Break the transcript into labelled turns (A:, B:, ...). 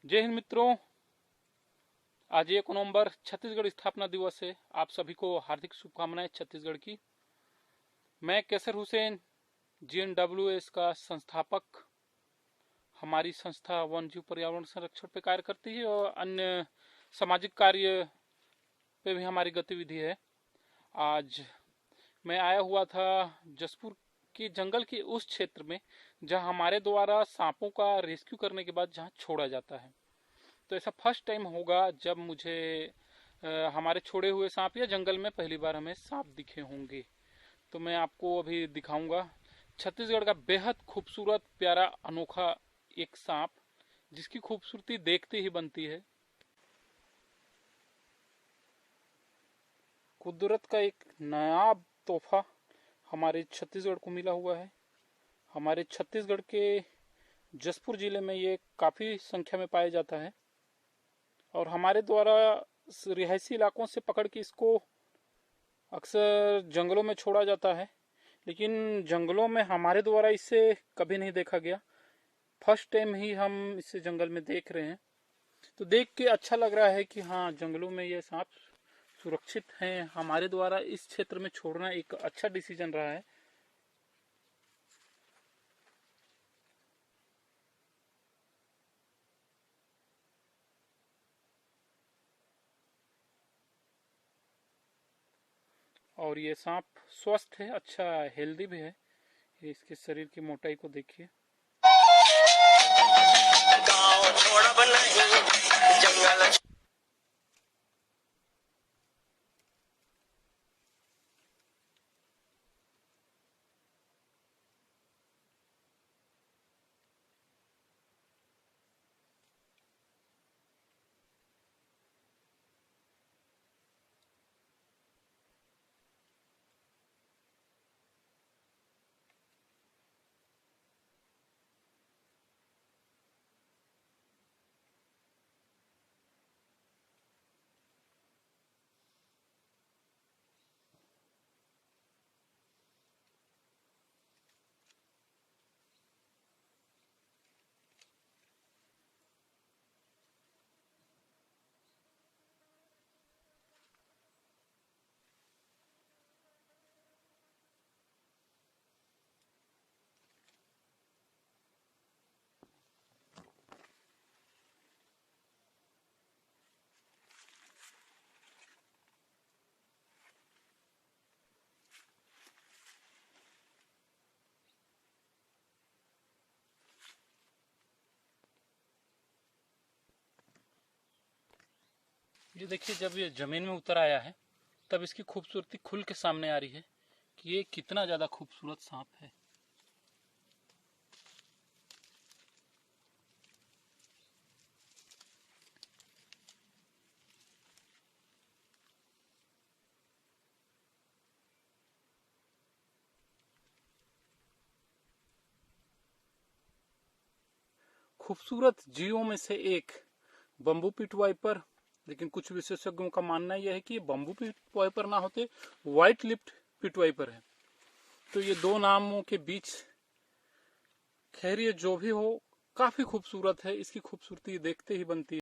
A: जय हिंद मित्रों। आज 1 नवंबर छत्तीसगढ़ स्थापना दिवस है। आप सभी को हार्दिक शुभकामनाएं छत्तीसगढ़ की। मैं कैसर हुसैन GNWS का संस्थापक। हमारी संस्था वन जीव पर्यावरण संरक्षण पे कार्य करती है और अन्य सामाजिक कार्य पे भी हमारी गतिविधि है। आज मैं आया हुआ था जसपुर के जंगल के उस क्षेत्र में जहां हमारे द्वारा सांपों का रेस्क्यू करने के बाद जहां छोड़ा जाता है। तो ऐसा फर्स्ट टाइम होगा जब मुझे हमारे छोड़े हुए सांप या जंगल में पहली बार हमें सांप दिखे होंगे। तो मैं आपको अभी दिखाऊंगा छत्तीसगढ़ का बेहद खूबसूरत प्यारा अनोखा एक सांप, जिसकी खूबसूरती देखते ही बनती है। कुदरत का एक नायाब तोहफा हमारे छत्तीसगढ़ को मिला हुआ है। हमारे छत्तीसगढ़ के जसपुर जिले में ये काफ़ी संख्या में पाया जाता है और हमारे द्वारा रिहायशी इलाकों से पकड़ के इसको अक्सर जंगलों में छोड़ा जाता है, लेकिन जंगलों में हमारे द्वारा इसे कभी नहीं देखा गया। फर्स्ट टाइम ही हम इसे जंगल में देख रहे हैं। तो देख के अच्छा लग रहा है कि हाँ, जंगलों में ये सांप सुरक्षित हैं। हमारे द्वारा इस क्षेत्र में छोड़ना एक अच्छा डिसीजन रहा है। और ये सांप स्वस्थ है, अच्छा हेल्दी भी है। इसके शरीर की मोटाई को देखिए। ये देखिए, जब ये जमीन में उतर आया है तब इसकी खूबसूरती खुल के सामने आ रही है कि ये कितना ज्यादा खूबसूरत सांप है। खूबसूरत जीवों में से एक बम्बू पिट वाइपर, लेकिन कुछ विशेषज्ञों का मानना यह है कि ये बम्बू पिट वाइपर ना होते व्हाइट लिप्ड पिट वाइपर है। तो ये दो नामों के बीच, खैर ये जो भी हो, काफी खूबसूरत है। इसकी खूबसूरती देखते ही बनती है।